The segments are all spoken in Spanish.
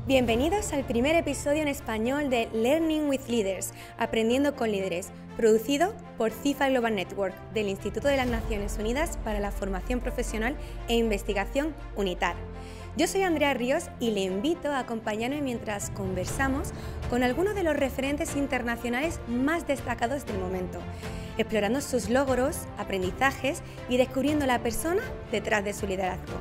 Bienvenidos al primer episodio en español de Learning with Leaders, Aprendiendo con Líderes, producido por CIFA Global Network del Instituto de las Naciones Unidas para la Formación Profesional e Investigación UNITAR. Yo soy Andrea Ríos y le invito a acompañarme mientras conversamos con algunos de los referentes internacionales más destacados del momento, explorando sus logros, aprendizajes y descubriendo la persona detrás de su liderazgo.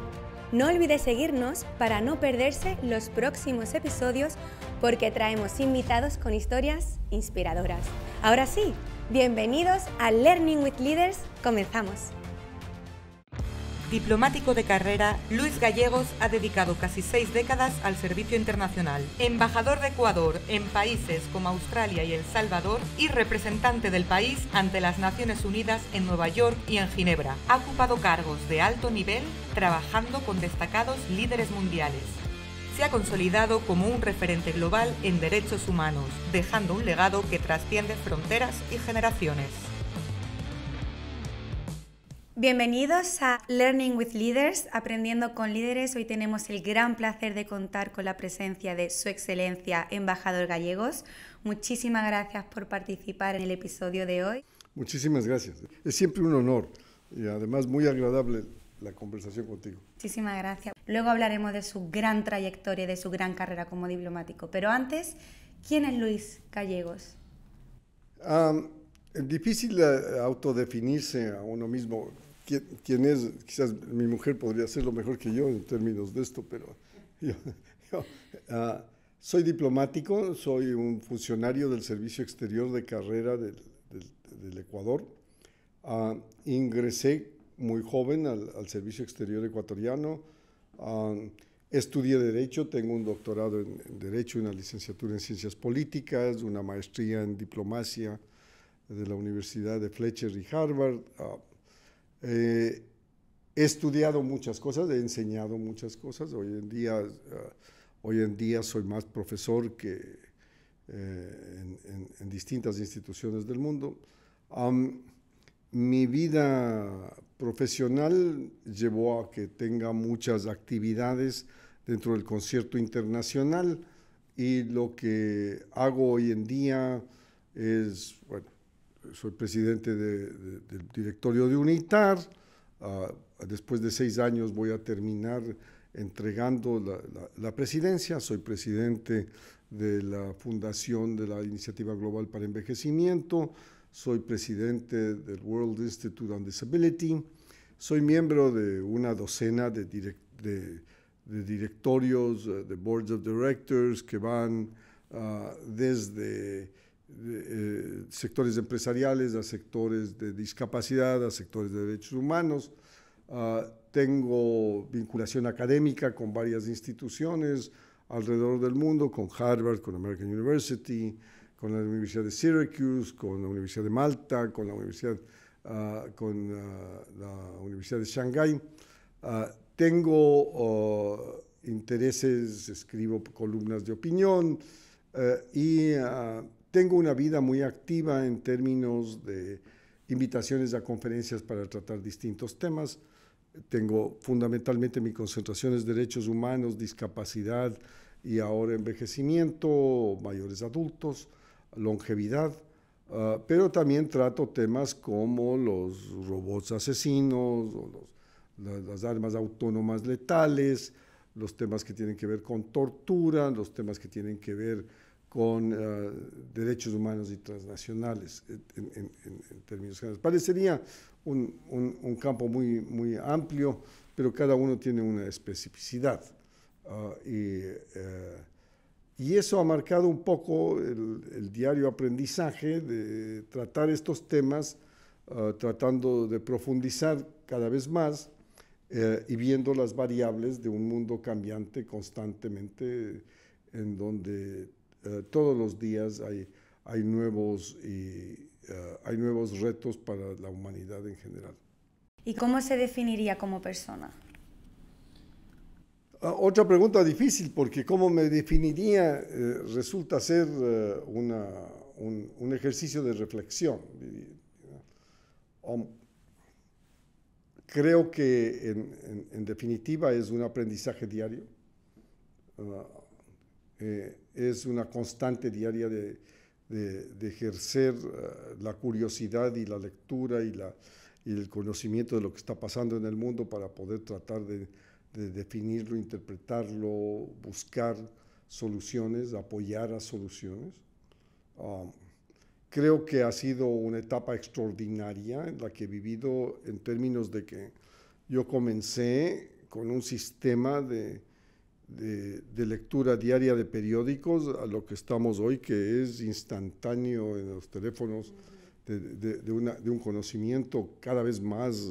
No olvide seguirnos para no perderse los próximos episodios porque traemos invitados con historias inspiradoras. Ahora sí, bienvenidos a Learning with Leaders. Comenzamos. Diplomático de carrera, Luis Gallegos ha dedicado casi 6 décadas al servicio internacional. Embajador de Ecuador en países como Australia y El Salvador y representante del país ante las Naciones Unidas en Nueva York y en Ginebra. Ha ocupado cargos de alto nivel trabajando con destacados líderes mundiales. Se ha consolidado como un referente global en derechos humanos, dejando un legado que trasciende fronteras y generaciones. Bienvenidos a Learning with Leaders, Aprendiendo con Líderes. Hoy tenemos el gran placer de contar con la presencia de Su Excelencia Embajador Gallegos. Muchísimas gracias por participar en el episodio de hoy. Muchísimas gracias. Es siempre un honor y además muy agradable la conversación contigo. Muchísimas gracias. Luego hablaremos de su gran trayectoria, de su gran carrera como diplomático. Pero antes, ¿quién es Luis Gallegos? Es difícil autodefinirse a uno mismo. ¿Quién es? Quizás mi mujer podría hacerlo mejor que yo en términos de esto, pero yo soy diplomático, soy un funcionario del Servicio Exterior de Carrera del Ecuador. Ingresé muy joven al Servicio Exterior ecuatoriano. Estudié Derecho, tengo un doctorado en Derecho, una licenciatura en Ciencias Políticas, una maestría en Diplomacia de la Universidad de Fletcher y Harvard. He estudiado muchas cosas, he enseñado muchas cosas. Hoy en día soy más profesor que en distintas instituciones del mundo. Mi vida profesional llevó a que tenga muchas actividades dentro del concierto internacional y lo que hago hoy en día es, soy presidente del directorio de UNITAR. Después de 6 años voy a terminar entregando la presidencia. Soy presidente de la Fundación de la Iniciativa Global para Envejecimiento. Soy presidente del World Institute on Disability. Soy miembro de una docena de directorios, de boards of directors que van desde sectores empresariales a sectores de discapacidad, a sectores de derechos humanos. Tengo vinculación académica con varias instituciones alrededor del mundo, con Harvard, con American University, con la Universidad de Syracuse, con la Universidad de Malta, con la Universidad de Shanghái. Tengo intereses, escribo columnas de opinión y tengo una vida muy activa en términos de invitaciones a conferencias para tratar distintos temas. Tengo fundamentalmente mi concentración es derechos humanos, discapacidad y ahora envejecimiento, mayores adultos, longevidad, pero también trato temas como los robots asesinos, o las armas autónomas letales, los temas que tienen que ver con tortura, los temas que tienen que ver con derechos humanos y transnacionales en términos generales. Parecería un campo muy amplio, pero cada uno tiene una especificidad. Y eso ha marcado un poco el diario aprendizaje de tratar estos temas, tratando de profundizar cada vez más y viendo las variables de un mundo cambiante constantemente, en donde todos los días hay nuevos retos para la humanidad en general. ¿Y cómo se definiría como persona? Otra pregunta difícil, porque cómo me definiría resulta ser un ejercicio de reflexión. Creo que en definitiva es un aprendizaje diario. es una constante diaria de ejercer la curiosidad y la lectura y el conocimiento de lo que está pasando en el mundo para poder tratar de definirlo, interpretarlo, buscar soluciones, apoyar a soluciones. Creo que ha sido una etapa extraordinaria en la que he vivido en términos de que yo comencé con un sistema de lectura diaria de periódicos a lo que estamos hoy, que es instantáneo en los teléfonos, de un conocimiento cada vez más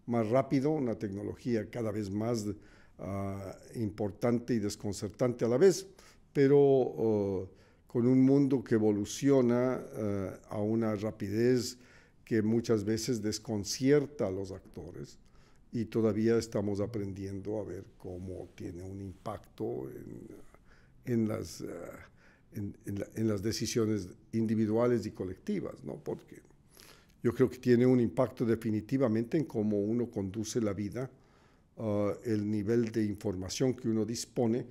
rápido, una tecnología cada vez más importante y desconcertante a la vez, pero con un mundo que evoluciona a una rapidez que muchas veces desconcierta a los actores, y todavía estamos aprendiendo a ver cómo tiene un impacto en las decisiones individuales y colectivas, ¿no? Porque yo creo que tiene un impacto definitivamente en cómo uno conduce la vida, el nivel de información que uno dispone,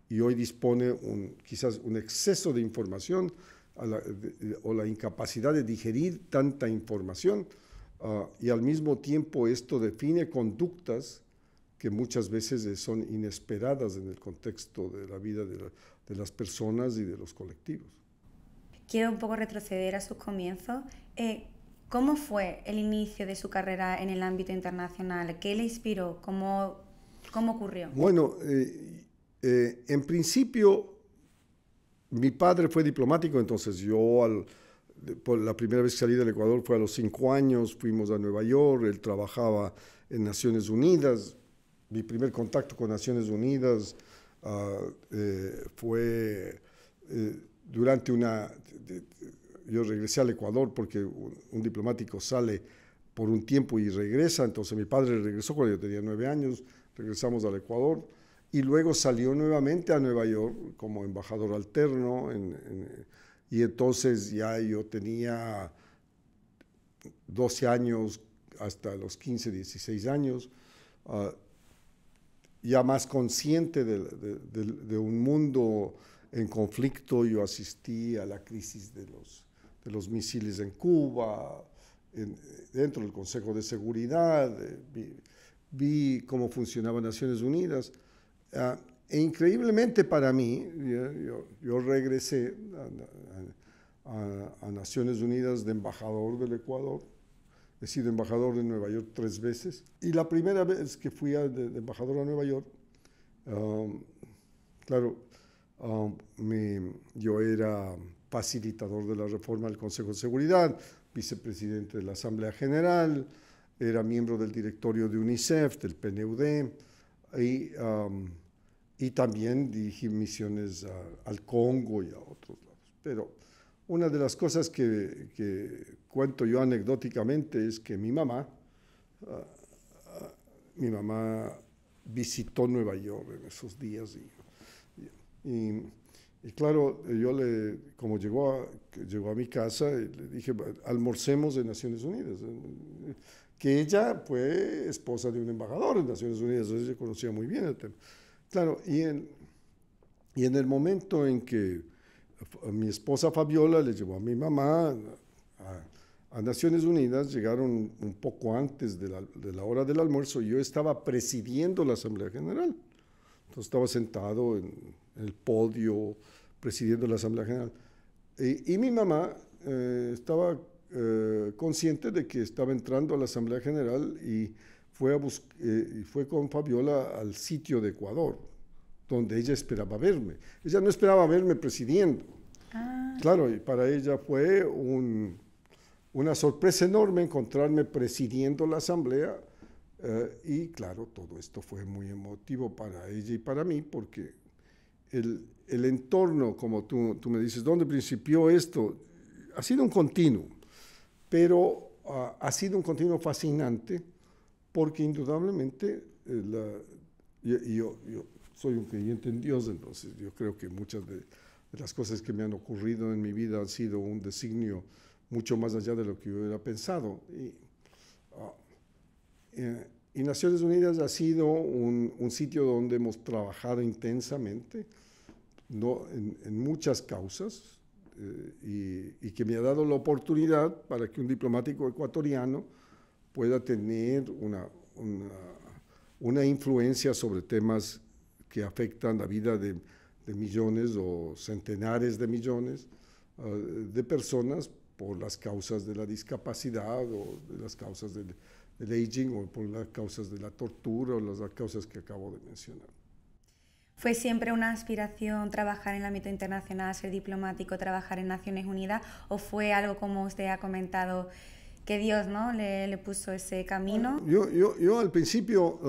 y hoy dispone quizás un exceso de información o la incapacidad de digerir tanta información, y al mismo tiempo esto define conductas que muchas veces son inesperadas en el contexto de la vida de las personas y de los colectivos. Quiero un poco retroceder a sus comienzos. ¿Cómo fue el inicio de su carrera en el ámbito internacional? ¿Qué le inspiró? ¿Cómo ocurrió? Bueno, en principio mi padre fue diplomático, entonces yo por la primera vez que salí del Ecuador fue a los 5 años, fuimos a Nueva York, él trabajaba en Naciones Unidas. Mi primer contacto con Naciones Unidas fue durante yo regresé al Ecuador porque un diplomático sale por un tiempo y regresa, entonces mi padre regresó cuando yo tenía 9 años, regresamos al Ecuador, y luego salió nuevamente a Nueva York como embajador alterno, y entonces ya yo tenía 12 años hasta los 15, 16 años, ya más consciente de un mundo en conflicto. Yo asistí a la crisis de los misiles en Cuba, dentro del Consejo de Seguridad, vi cómo funcionaba Naciones Unidas, e increíblemente para mí, yo regresé a Naciones Unidas de embajador del Ecuador. He sido embajador de Nueva York 3 veces, y la primera vez que fui de embajador a Nueva York, claro, yo era facilitador de la reforma del Consejo de Seguridad, vicepresidente de la Asamblea General, era miembro del directorio de UNICEF, del PNUD, y también dirigí misiones al Congo y a otros lados. Pero una de las cosas que cuento yo anecdóticamente es que mi mamá visitó Nueva York en esos días, y claro, como llegó a mi casa, le dije, almorcemos en Naciones Unidas, que ella fue esposa de un embajador en Naciones Unidas, entonces ella conocía muy bien el tema. Claro, y en el momento en que mi esposa Fabiola le llevó a mi mamá a Naciones Unidas, llegaron un poco antes de la hora del almuerzo, y yo estaba presidiendo la Asamblea General. Entonces estaba sentado en el podio presidiendo la Asamblea General. Y mi mamá estaba consciente de que estaba entrando a la Asamblea General, y fue con Fabiola al sitio de Ecuador, donde ella esperaba verme. Ella no esperaba verme presidiendo. Claro, y para ella fue una sorpresa enorme encontrarme presidiendo la Asamblea, y claro, todo esto fue muy emotivo para ella y para mí, porque el entorno, como tú me dices, ¿dónde principió esto? Ha sido un continuo, pero ha sido un continuo fascinante, porque indudablemente yo soy un creyente en Dios, entonces yo creo que muchas de las cosas que me han ocurrido en mi vida han sido un designio mucho más allá de lo que yo hubiera pensado. Y Naciones Unidas ha sido un sitio donde hemos trabajado intensamente, no, en muchas causas y que me ha dado la oportunidad para que un diplomático ecuatoriano pueda tener una influencia sobre temas que afectan la vida de millones o centenares de millones de personas por las causas de la discapacidad o de las causas del aging o por las causas de la tortura o las causas que acabo de mencionar. ¿Fue siempre una aspiración trabajar en el ámbito internacional, ser diplomático, trabajar en Naciones Unidas, o fue algo, como usted ha comentado, que Dios, ¿no?, le puso ese camino? Yo al principio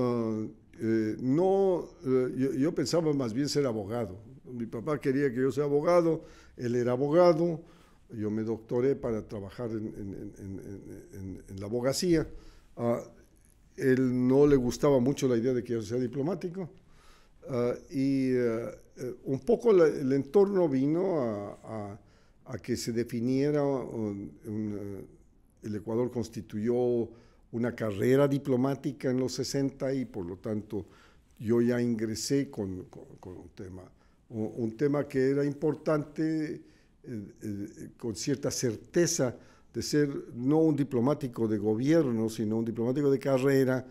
yo pensaba más bien ser abogado. Mi papá quería que yo sea abogado, él era abogado, yo me doctoré para trabajar en la abogacía. Él no le gustaba mucho la idea de que yo sea diplomático. Un poco el entorno vino a que se definiera, el Ecuador constituyó una carrera diplomática en los 60 y por lo tanto yo ya ingresé con un tema que era importante, con cierta certeza de ser no un diplomático de gobierno, sino un diplomático de carrera,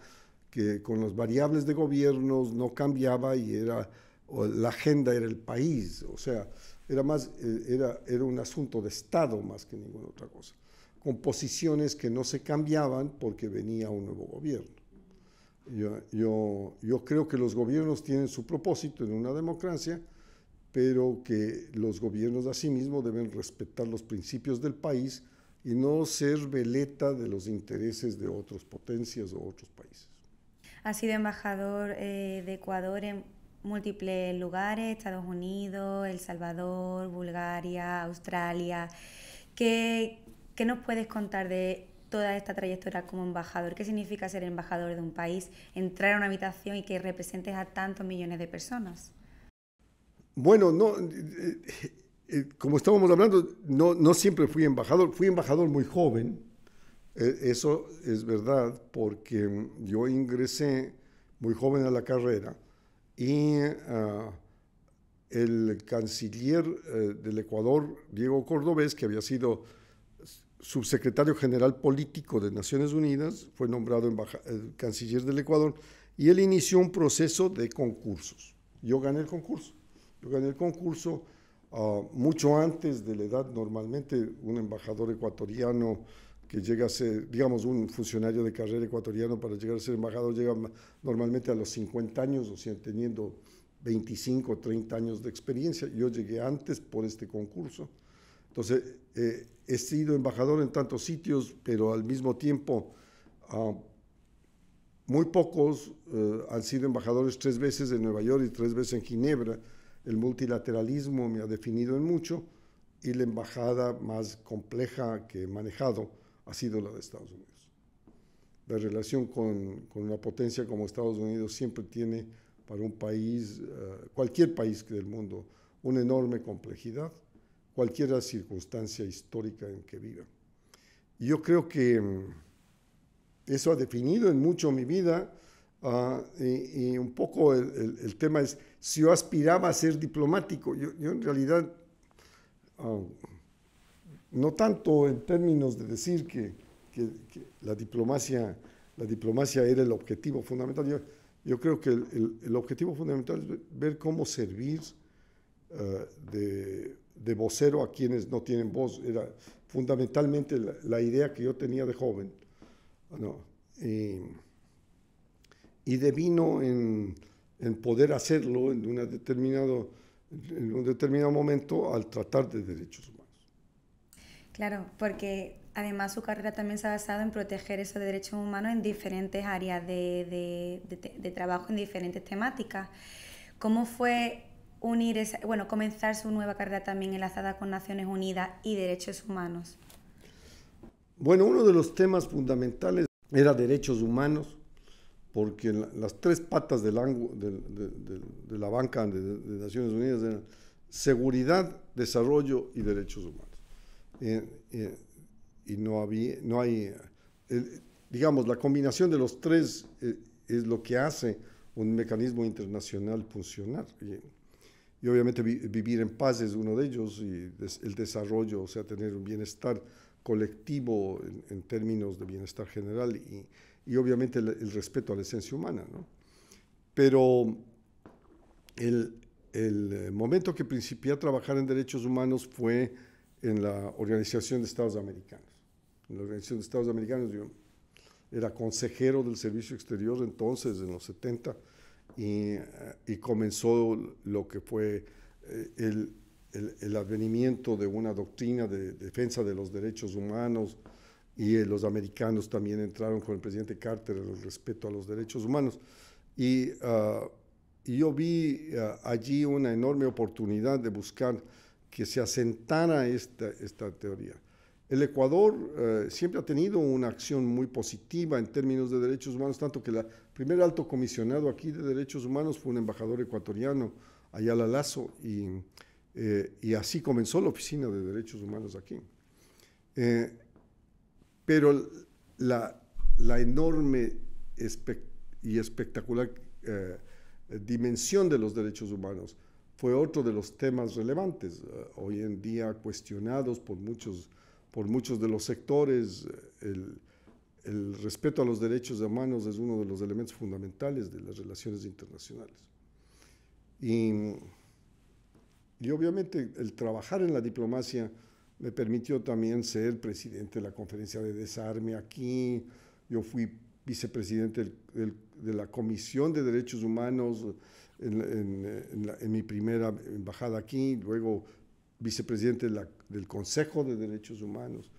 que con las variables de gobiernos no cambiaba y la agenda era el país, o sea, era un asunto de Estado más que ninguna otra cosa, con posiciones que no se cambiaban porque venía un nuevo gobierno. Yo creo que los gobiernos tienen su propósito en una democracia, pero que los gobiernos asimismo deben respetar los principios del país y no ser veleta de los intereses de otras potencias o otros países. Ha sido embajador de Ecuador en múltiples lugares, Estados Unidos, El Salvador, Bulgaria, Australia. ¿Qué nos puedes contar de toda esta trayectoria como embajador? ¿Qué significa ser embajador de un país, entrar a una habitación y que representes a tantos millones de personas? Bueno, como estábamos hablando, no siempre fui embajador muy joven. Eso es verdad, porque yo ingresé muy joven a la carrera y el canciller del Ecuador, Diego Cordovés, que había sido subsecretario general político de Naciones Unidas, fue nombrado canciller del Ecuador y él inició un proceso de concursos. Yo gané el concurso mucho antes de la edad. Normalmente un embajador ecuatoriano que llega a ser, digamos, un funcionario de carrera ecuatoriano para llegar a ser embajador llega normalmente a los 50 años, o sea, teniendo 25 o 30 años de experiencia. Yo llegué antes por este concurso. Entonces, he sido embajador en tantos sitios, pero al mismo tiempo muy pocos han sido embajadores 3 veces en Nueva York y 3 veces en Ginebra. El multilateralismo me ha definido en mucho y la embajada más compleja que he manejado ha sido la de Estados Unidos. La relación con una potencia como Estados Unidos siempre tiene para un país, cualquier país del mundo, una enorme complejidad, cualquier circunstancia histórica en que viva. Y yo creo que eso ha definido en mucho mi vida. Y un poco el tema es, si yo aspiraba a ser diplomático, yo en realidad, no tanto en términos de decir que la diplomacia era el objetivo fundamental. Yo creo que el objetivo fundamental es ver cómo servir de vocero a quienes no tienen voz. Era fundamentalmente la idea que yo tenía de joven, ¿no? Y devino en poder hacerlo en un determinado momento al tratar de derechos humanos. Claro, porque además su carrera también se ha basado en proteger esos derechos humanos en diferentes áreas de trabajo, en diferentes temáticas. ¿Cómo fue comenzar su nueva carrera también enlazada con Naciones Unidas y derechos humanos? Bueno, uno de los temas fundamentales era derechos humanos, porque las 3 patas de la banca de Naciones Unidas eran seguridad, desarrollo y derechos humanos. Y no hay, digamos, la combinación de los 3 es lo que hace un mecanismo internacional funcionar. y obviamente vivir en paz es uno de ellos, y el desarrollo, o sea, tener un bienestar colectivo en términos de bienestar general y obviamente el respeto a la esencia humana, ¿no? Pero el momento que principié a trabajar en derechos humanos fue en la Organización de Estados Americanos. En la Organización de Estados Americanos yo era consejero del Servicio Exterior entonces, en los 70, y comenzó lo que fue el advenimiento de una doctrina de defensa de los derechos humanos, y los americanos también entraron con el presidente Carter en el respeto a los derechos humanos. Y yo vi allí una enorme oportunidad de buscar que se asentara esta teoría. El Ecuador siempre ha tenido una acción muy positiva en términos de derechos humanos, tanto que el primer alto comisionado aquí de derechos humanos fue un embajador ecuatoriano, Ayala Lazo, y así comenzó la Oficina de Derechos Humanos aquí. Pero la enorme y espectacular dimensión de los derechos humanos fue otro de los temas relevantes, hoy en día cuestionados por muchos de los sectores. El respeto a los derechos humanos es uno de los elementos fundamentales de las relaciones internacionales. Y obviamente el trabajar en la diplomacia me permitió también ser presidente de la Conferencia de Desarme aquí. Yo fui vicepresidente de la Comisión de Derechos Humanos en mi primera embajada aquí, luego vicepresidente del Consejo de Derechos Humanos.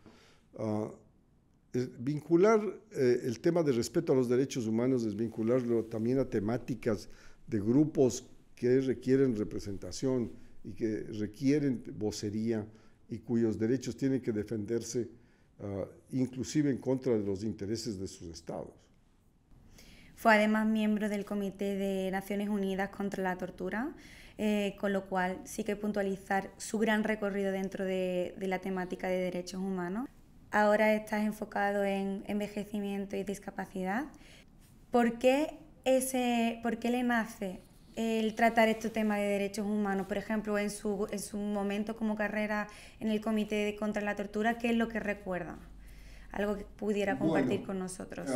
Vincular el tema de respeto a los derechos humanos es vincularlo también a temáticas de grupos que requieren representación y que requieren vocería y cuyos derechos tienen que defenderse inclusive en contra de los intereses de sus estados. Fue además miembro del Comité de Naciones Unidas contra la Tortura, con lo cual sí que puntualizar su gran recorrido dentro de la temática de derechos humanos. Ahora estás enfocado en envejecimiento y discapacidad. ¿Por qué le nace el tratar este tema de derechos humanos? Por ejemplo, en su momento como carrera en el Comité contra la Tortura, ¿qué es lo que recuerda? Algo que pudiera compartir con nosotros.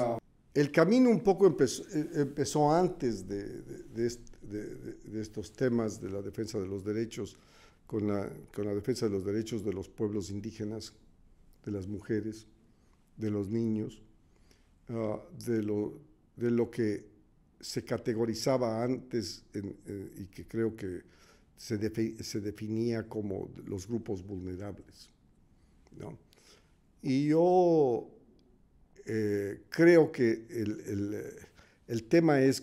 El camino un poco empezó antes de estos temas de la defensa de los derechos, con la defensa de los derechos de los pueblos indígenas, de las mujeres, de los niños, de lo que se categorizaba antes y que creo que se definía como los grupos vulnerables, ¿no? Y yo creo que el tema es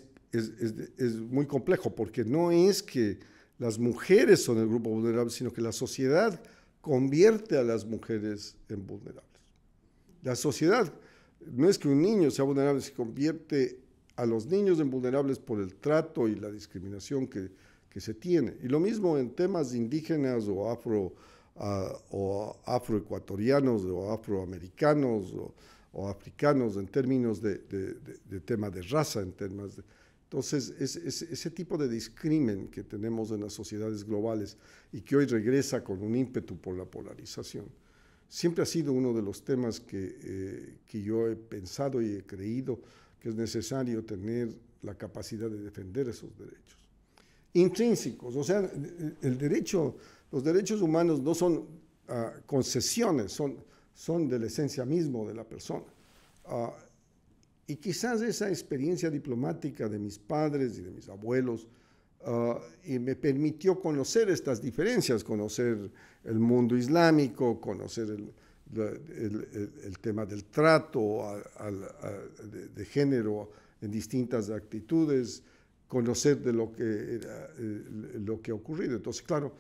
muy complejo, porque no es que las mujeres son el grupo vulnerable, sino que la sociedad convierte a las mujeres en vulnerables. La sociedad, no es que un niño sea vulnerable, se convierte a los niños en vulnerables por el trato y la discriminación que se tiene. Y lo mismo en temas indígenas o afroecuatorianos o afroamericanos o africanos, en términos de tema de raza, entonces ese tipo de discrimen que tenemos en las sociedades globales y que hoy regresa con un ímpetu por la polarización, siempre ha sido uno de los temas que yo he pensado y he creído que es necesario tener la capacidad de defender esos derechos intrínsecos. O sea, los derechos humanos no son concesiones, son de la esencia misma de la persona. Y quizás esa experiencia diplomática de mis padres y de mis abuelos y me permitió conocer estas diferencias, conocer el mundo islámico, conocer el tema del trato de género en distintas actitudes, conocer de lo que ha ocurrido. Entonces, claro,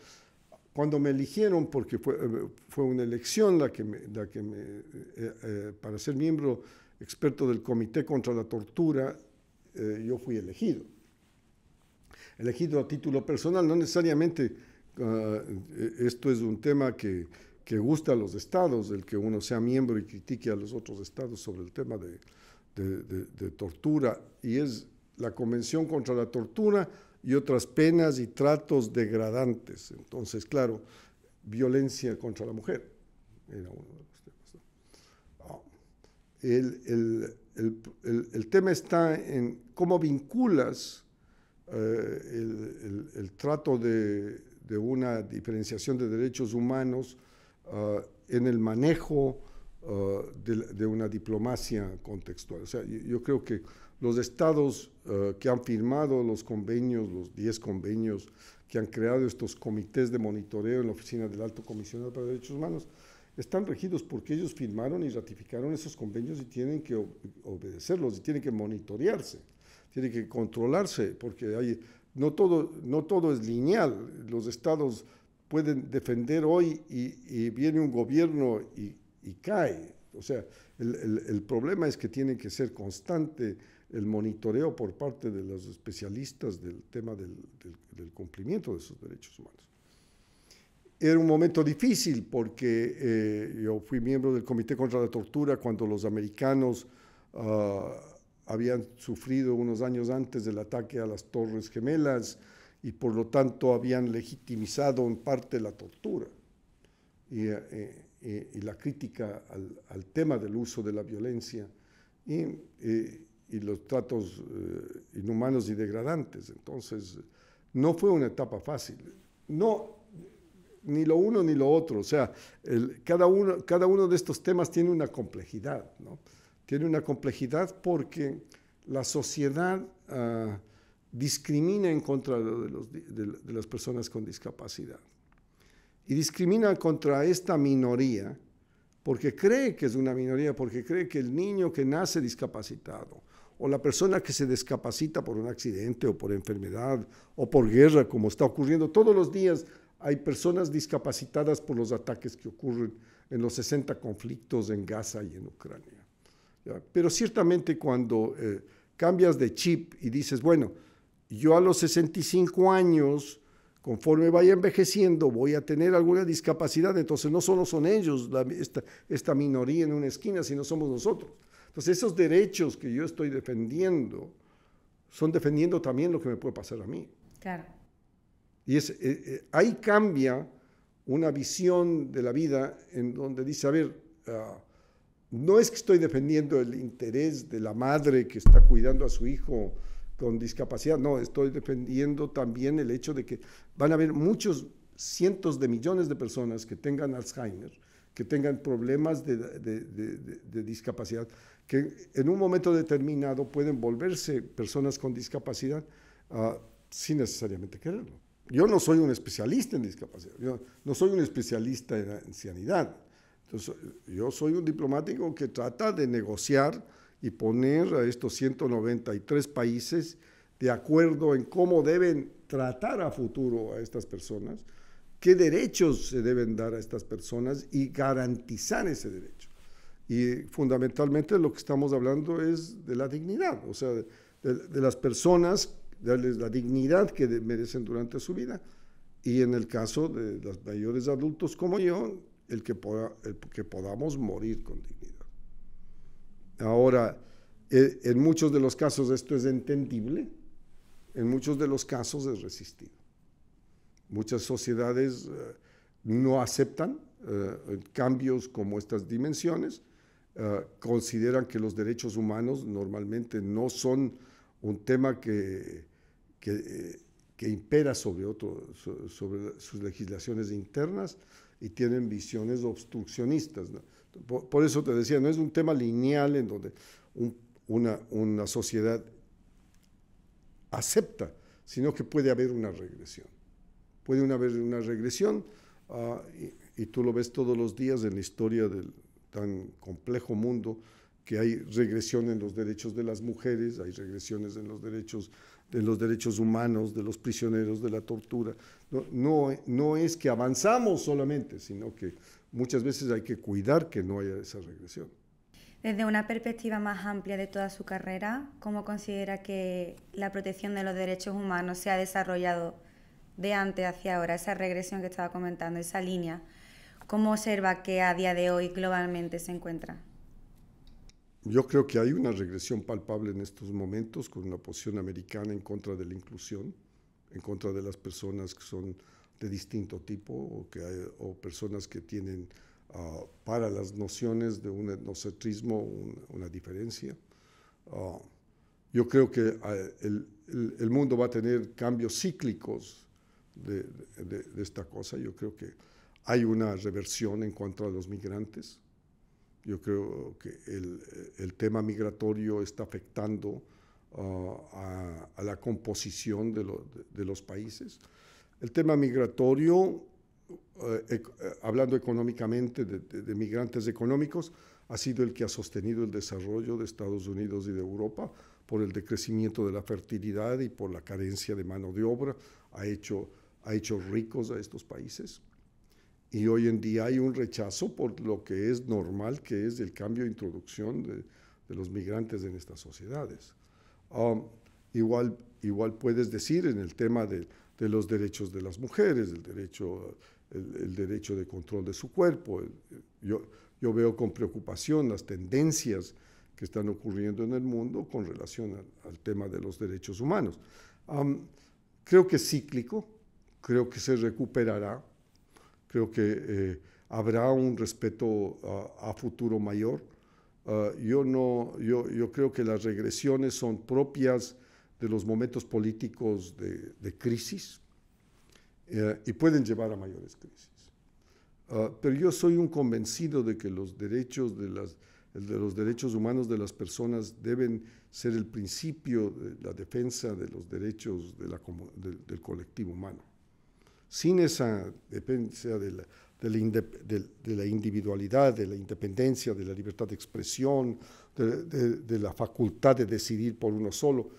cuando me eligieron, porque fue una elección para ser miembro experto del Comité contra la Tortura, yo fui elegido a título personal. No necesariamente esto es un tema que gusta a los estados, el que uno sea miembro y critique a los otros estados sobre el tema de tortura, y es la Convención contra la Tortura y otras penas y tratos degradantes. Entonces, claro, violencia contra la mujer era uno de los temas, ¿no? El tema está en cómo vinculas el trato de una diferenciación de derechos humanos en el manejo de una diplomacia contextual. O sea, yo creo que los estados que han firmado los convenios, los 10 convenios que han creado estos comités de monitoreo en la Oficina del Alto Comisionado para Derechos Humanos, están regidos porque ellos firmaron y ratificaron esos convenios y tienen que obedecerlos y tienen que monitorearse, tienen que controlarse, porque no todo es lineal. Los estados pueden defender hoy y viene un gobierno y cae. O sea, el problema es que tiene que ser constante el monitoreo por parte de los especialistas del tema del cumplimiento de esos derechos humanos. Era un momento difícil porque yo fui miembro del Comité contra la Tortura cuando los americanos habían sufrido unos años antes del ataque a las Torres Gemelas y por lo tanto habían legitimizado en parte la tortura y la crítica al tema del uso de la violencia y los tratos inhumanos y degradantes. Entonces, no fue una etapa fácil. No, ni lo uno ni lo otro. O sea, cada uno de estos temas tiene una complejidad, ¿no? Tiene una complejidad porque la sociedad discrimina en contra de las personas con discapacidad. Y discrimina contra esta minoría porque cree que es una minoría, porque cree que el niño que nace discapacitado o la persona que se discapacita por un accidente o por enfermedad o por guerra, como está ocurriendo todos los días, hay personas discapacitadas por los ataques que ocurren en los 60 conflictos en Gaza y en Ucrania. ¿Ya? Pero ciertamente cuando cambias de chip y dices, bueno, yo a los 65 años, conforme vaya envejeciendo, voy a tener alguna discapacidad, entonces no solo son ellos, esta minoría en una esquina, sino somos nosotros. Entonces esos derechos que yo estoy defendiendo, son defendiendo también lo que me puede pasar a mí. Claro. Y ahí cambia una visión de la vida en donde dice, a ver, no es que estoy defendiendo el interés de la madre que está cuidando a su hijo con discapacidad, no, estoy defendiendo también el hecho de que van a haber muchos cientos de millones de personas que tengan Alzheimer, que tengan problemas de discapacidad, que en un momento determinado pueden volverse personas con discapacidad sin necesariamente quererlo. Yo no soy un especialista en discapacidad, yo no soy un especialista en ancianidad. Entonces, yo soy un diplomático que trata de negociar y poner a estos 193 países de acuerdo en cómo deben tratar a futuro a estas personas, qué derechos se deben dar a estas personas y garantizar ese derecho. Y fundamentalmente lo que estamos hablando es de la dignidad, o sea, de las personas, darles la dignidad que merecen durante su vida, y en el caso de los mayores adultos como yo, el que podamos morir con dignidad. Ahora, en muchos de los casos esto es entendible, en muchos de los casos es resistido. Muchas sociedades no aceptan cambios como estas dimensiones, consideran que los derechos humanos normalmente no son un tema que impera sobre sus legislaciones internas y tienen visiones obstruccionistas, ¿no? Por eso te decía, no es un tema lineal en donde una sociedad acepta, sino que puede haber una regresión. Puede haber una regresión y tú lo ves todos los días en la historia del tan complejo mundo, que hay regresión en los derechos de las mujeres, hay regresiones en los derechos humanos, de los prisioneros, de la tortura. No es que avanzamos solamente, sino que muchas veces hay que cuidar que no haya esa regresión. Desde una perspectiva más amplia de toda su carrera, ¿cómo considera que la protección de los derechos humanos se ha desarrollado de antes hacia ahora? Esa regresión que estaba comentando, esa línea, ¿cómo observa que a día de hoy globalmente se encuentra? Yo creo que hay una regresión palpable en estos momentos con una posición americana en contra de la inclusión. en contra de las personas que son de distinto tipo o personas que tienen para las nociones de un etnocentrismo una diferencia. Yo creo que el mundo va a tener cambios cíclicos de esta cosa. Yo creo que hay una reversión en cuanto a los migrantes. Yo creo que el tema migratorio está afectando a la composición de los países. El tema migratorio, hablando económicamente de migrantes económicos, ha sido el que ha sostenido el desarrollo de Estados Unidos y de Europa por el decrecimiento de la fertilidad y por la carencia de mano de obra. Ha hecho ricos a estos países. Y hoy en día hay un rechazo por lo que es normal, que es el cambio de introducción de los migrantes en estas sociedades. Igual puedes decir en el tema de los derechos de las mujeres, el derecho de control de su cuerpo. Yo veo con preocupación las tendencias que están ocurriendo en el mundo con relación al tema de los derechos humanos. Creo que es cíclico, creo que se recuperará, creo que habrá un respeto a futuro mayor. Yo creo que las regresiones son propias de los momentos políticos de crisis y pueden llevar a mayores crisis. Pero yo soy un convencido de que los derechos los derechos humanos de las personas deben ser el principio de la defensa de los derechos del colectivo humano. Sin esa defensa de la individualidad, de la independencia, de la libertad de expresión, de la facultad de decidir por uno solo,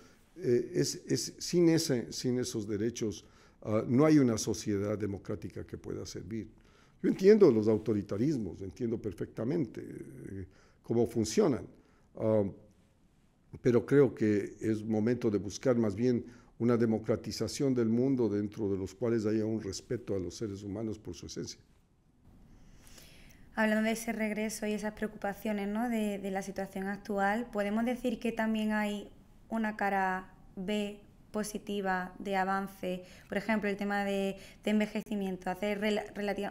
sin esos derechos no hay una sociedad democrática que pueda servir. Yo entiendo los autoritarismos, entiendo perfectamente cómo funcionan, pero creo que es momento de buscar más bien una democratización del mundo dentro de los cuales haya un respeto a los seres humanos por su esencia. Hablando de ese regreso y esas preocupaciones, ¿no?, de la situación actual, ¿podemos decir que también hay una cara B positiva de avance? Por ejemplo, el tema de envejecimiento,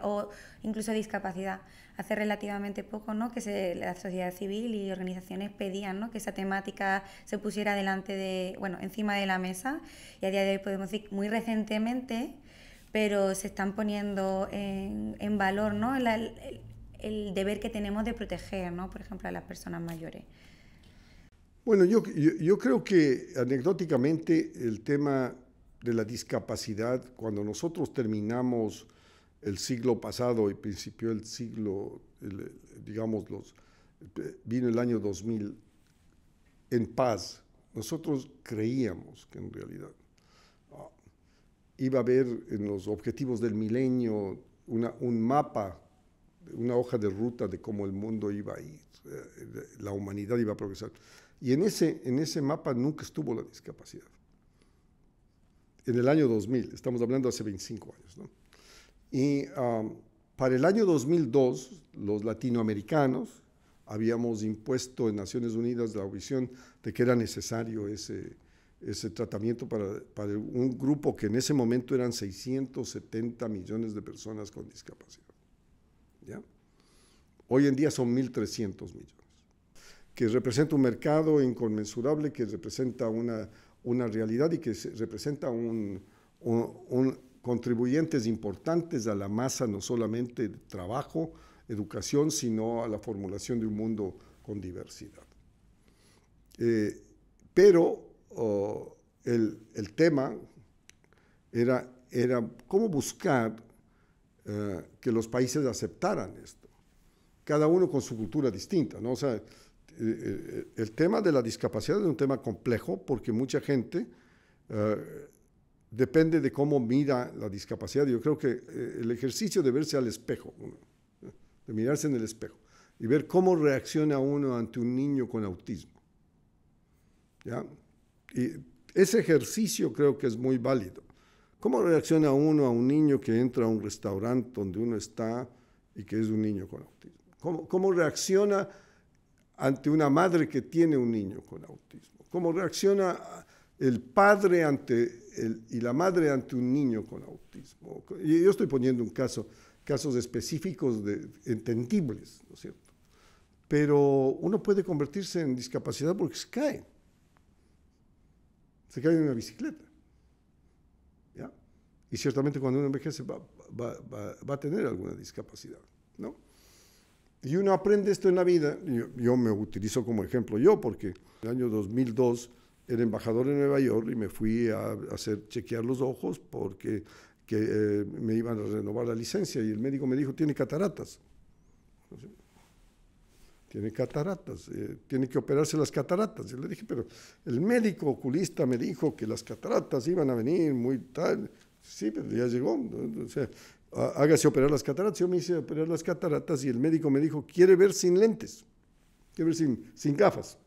o incluso discapacidad. Hace relativamente poco, ¿no?, que la sociedad civil y organizaciones pedían, ¿no?, que esa temática se pusiera encima de la mesa, y a día de hoy podemos decir muy recientemente, pero se están poniendo en valor, ¿no?, el deber que tenemos de proteger, ¿no?, por ejemplo, a las personas mayores. Bueno, yo creo que anecdóticamente el tema de la discapacidad, cuando nosotros terminamos el siglo pasado y principió el siglo, vino el año 2000 en paz, nosotros creíamos que en realidad iba a haber en los objetivos del milenio un mapa, una hoja de ruta de cómo el mundo iba a ir, la humanidad iba a progresar. Y en ese mapa nunca estuvo la discapacidad. En el año 2000, estamos hablando hace 25 años, ¿no? Y para el año 2002, los latinoamericanos habíamos impuesto en Naciones Unidas la visión de que era necesario ese tratamiento para un grupo que en ese momento eran 670 millones de personas con discapacidad. ¿Ya? Hoy en día son 1.300 millones. Que representa un mercado inconmensurable, que representa una realidad y que representa contribuyentes importantes a la masa, no solamente de trabajo, educación, sino a la formulación de un mundo con diversidad. Pero el tema era cómo buscar que los países aceptaran esto, cada uno con su cultura distinta, ¿no? O sea, el tema de la discapacidad es un tema complejo porque mucha gente depende de cómo mira la discapacidad. Yo creo que el ejercicio de verse al espejo, de mirarse en el espejo y ver cómo reacciona uno ante un niño con autismo, ¿ya? Y ese ejercicio creo que es muy válido. ¿Cómo reacciona uno a un niño que entra a un restaurante donde uno está y que es un niño con autismo? ¿Cómo reacciona ante una madre que tiene un niño con autismo? ¿Cómo reacciona el padre y la madre ante un niño con autismo. Y yo estoy poniendo un casos específicos entendibles, ¿no es cierto? Pero uno puede convertirse en discapacidad porque se cae en una bicicleta, ¿ya? Y ciertamente cuando uno envejece va a tener alguna discapacidad, ¿no? Y uno aprende esto en la vida. Yo me utilizo como ejemplo porque en el año 2002 era embajador en Nueva York y me fui a chequear los ojos porque me iban a renovar la licencia y el médico me dijo, tiene cataratas. Tiene cataratas, tiene que operarse las cataratas. Yo le dije, pero el médico oculista me dijo que las cataratas iban a venir muy tal. Sí, pero ya llegó, ¿no? O sea, hágase operar las cataratas. Yo me hice operar las cataratas y el médico me dijo, quiere ver sin lentes, quiere ver sin gafas.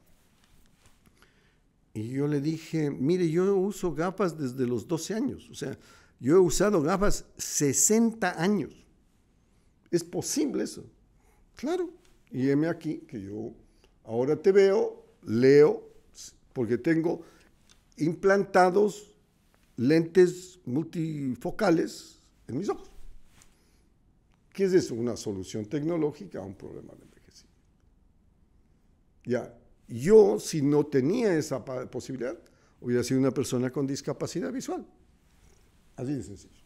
Y yo le dije, mire, yo uso gafas desde los 12 años, o sea, yo he usado gafas 60 años. ¿Es posible eso? Claro. Y heme aquí, que yo ahora te veo, leo, porque tengo implantados lentes multifocales en mis ojos. ¿Qué es eso? Una solución tecnológica a un problema de envejecimiento. Ya, yo, si no tenía esa posibilidad, hubiera sido una persona con discapacidad visual. Así de sencillo.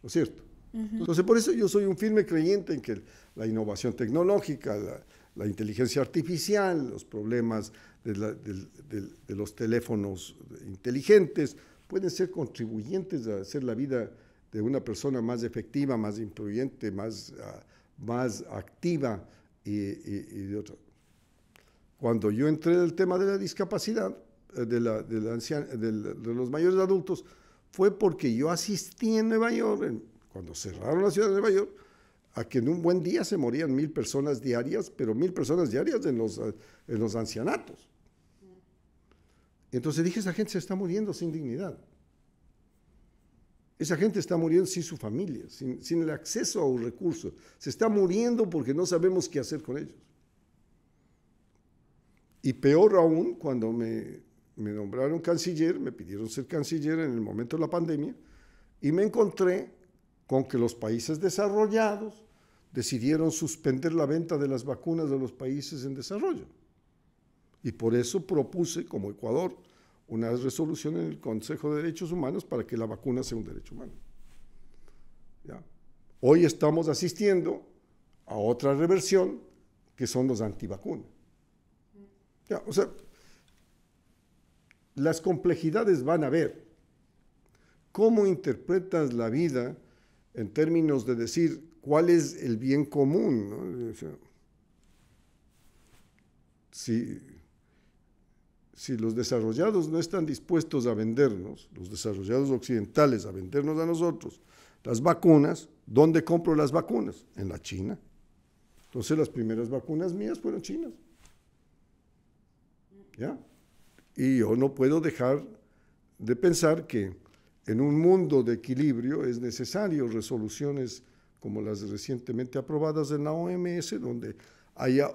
¿No es cierto? Entonces, por eso yo soy un firme creyente en que la innovación tecnológica, la inteligencia artificial, los problemas de los teléfonos inteligentes pueden ser contribuyentes a hacer la vida de una persona más efectiva, más influyente, más activa y de otra. Cuando yo entré en el tema de la discapacidad de los mayores adultos, fue porque yo asistí en Nueva York, cuando cerraron la ciudad de Nueva York, a que en un buen día se morían 1,000 personas diarias, pero 1,000 personas diarias en los ancianatos. Entonces dije, esa gente se está muriendo sin dignidad. Esa gente está muriendo sin su familia, sin el acceso a un recurso. Se está muriendo porque no sabemos qué hacer con ellos. Y peor aún, cuando me nombraron canciller, me pidieron ser canciller en el momento de la pandemia, y me encontré con que los países desarrollados decidieron suspender la venta de las vacunas de los países en desarrollo. Y por eso propuse, como Ecuador, una resolución en el Consejo de Derechos Humanos para que la vacuna sea un derecho humano. ¿Ya? Hoy estamos asistiendo a otra reversión, que son los antivacunas. ¿Ya? O sea, las complejidades van a ver. ¿Cómo interpretas la vida en términos de decir cuál es el bien común, ¿no? O sea, si los desarrollados no están dispuestos a vendernos, los desarrollados occidentales a vendernos a nosotros las vacunas, ¿dónde compro las vacunas? En la China. Entonces las primeras vacunas mías fueron chinas. ¿Ya? Y yo no puedo dejar de pensar que en un mundo de equilibrio es necesario resoluciones como las recientemente aprobadas en la OMS, donde haya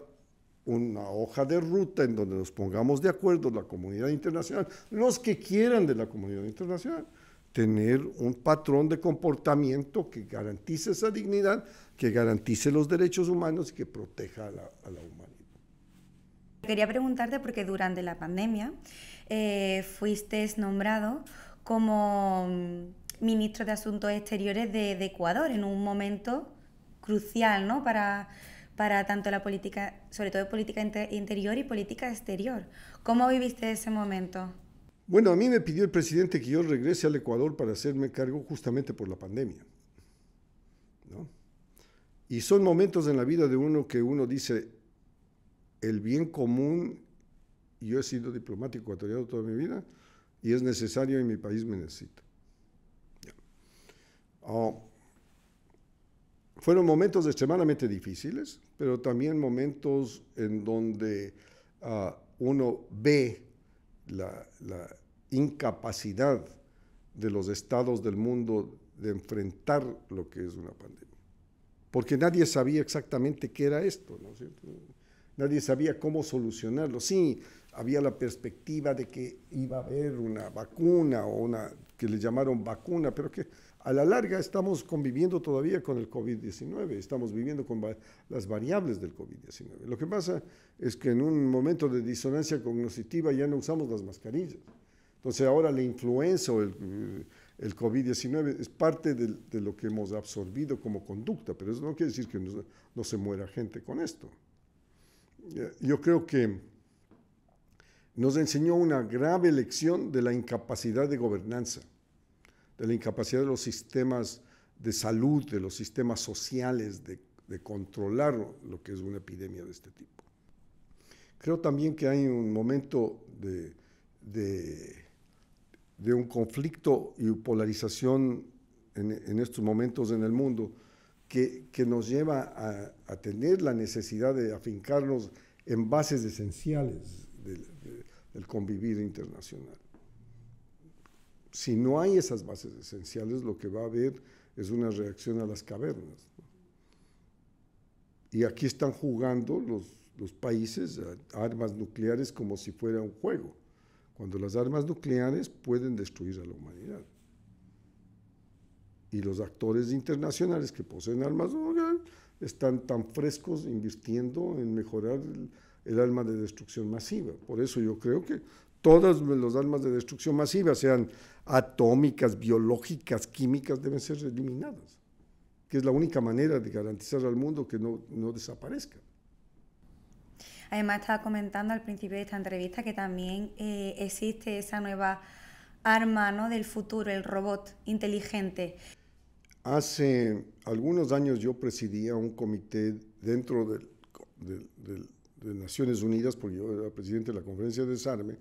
una hoja de ruta en donde nos pongamos de acuerdo la comunidad internacional, los que quieran de la comunidad internacional, tener un patrón de comportamiento que garantice esa dignidad, que garantice los derechos humanos y que proteja a la humanidad. Quería preguntarte, porque durante la pandemia fuiste nombrado como ministro de Asuntos Exteriores de Ecuador en un momento crucial, ¿no? para tanto la política, sobre todo política interior y política exterior. ¿Cómo viviste ese momento? Bueno, a mí me pidió el presidente que yo regrese al Ecuador para hacerme cargo justamente por la pandemia, ¿no? Y son momentos en la vida de uno que uno dice, el bien común, yo he sido diplomático ecuatoriano toda mi vida, y es necesario y mi país me necesita. Fueron momentos extremadamente difíciles, pero también momentos en donde uno ve la incapacidad de los estados del mundo de enfrentar lo que es una pandemia. Porque nadie sabía exactamente qué era esto, ¿no es cierto? nadie sabía cómo solucionarlo. Sí, había la perspectiva de que iba a haber una vacuna o una que le llamaron vacuna, pero que a la larga estamos conviviendo todavía con el COVID-19, estamos viviendo con las variables del COVID-19. Lo que pasa es que en un momento de disonancia cognitiva ya no usamos las mascarillas. Entonces ahora la influenza o el COVID-19 es parte de lo que hemos absorbido como conducta, pero eso no quiere decir que no se muera gente con esto. Yo creo que nos enseñó una grave lección de la incapacidad de gobernanza, de la incapacidad de los sistemas de salud, de los sistemas sociales, de controlar lo que es una epidemia de este tipo. Creo también que hay un momento de un conflicto y polarización en estos momentos en el mundo que nos lleva a tener la necesidad de afincarnos en bases esenciales del convivir internacional. Si no hay esas bases esenciales, lo que va a haber es una reacción a las cavernas, ¿no? Y aquí están jugando los países a armas nucleares como si fuera un juego, cuando las armas nucleares pueden destruir a la humanidad. Y los actores internacionales que poseen armas nucleares están tan frescos invirtiendo en mejorar el arma de destrucción masiva. Por eso yo creo que todas las armas de destrucción masiva, sean atómicas, biológicas, químicas, deben ser eliminadas, que es la única manera de garantizar al mundo que no desaparezca. Además, estaba comentando al principio de esta entrevista que también existe esa nueva arma, ¿no?, del futuro, el robot inteligente. Hace algunos años yo presidía un comité dentro de Naciones Unidas, porque yo era presidente de la Conferencia de Desarme,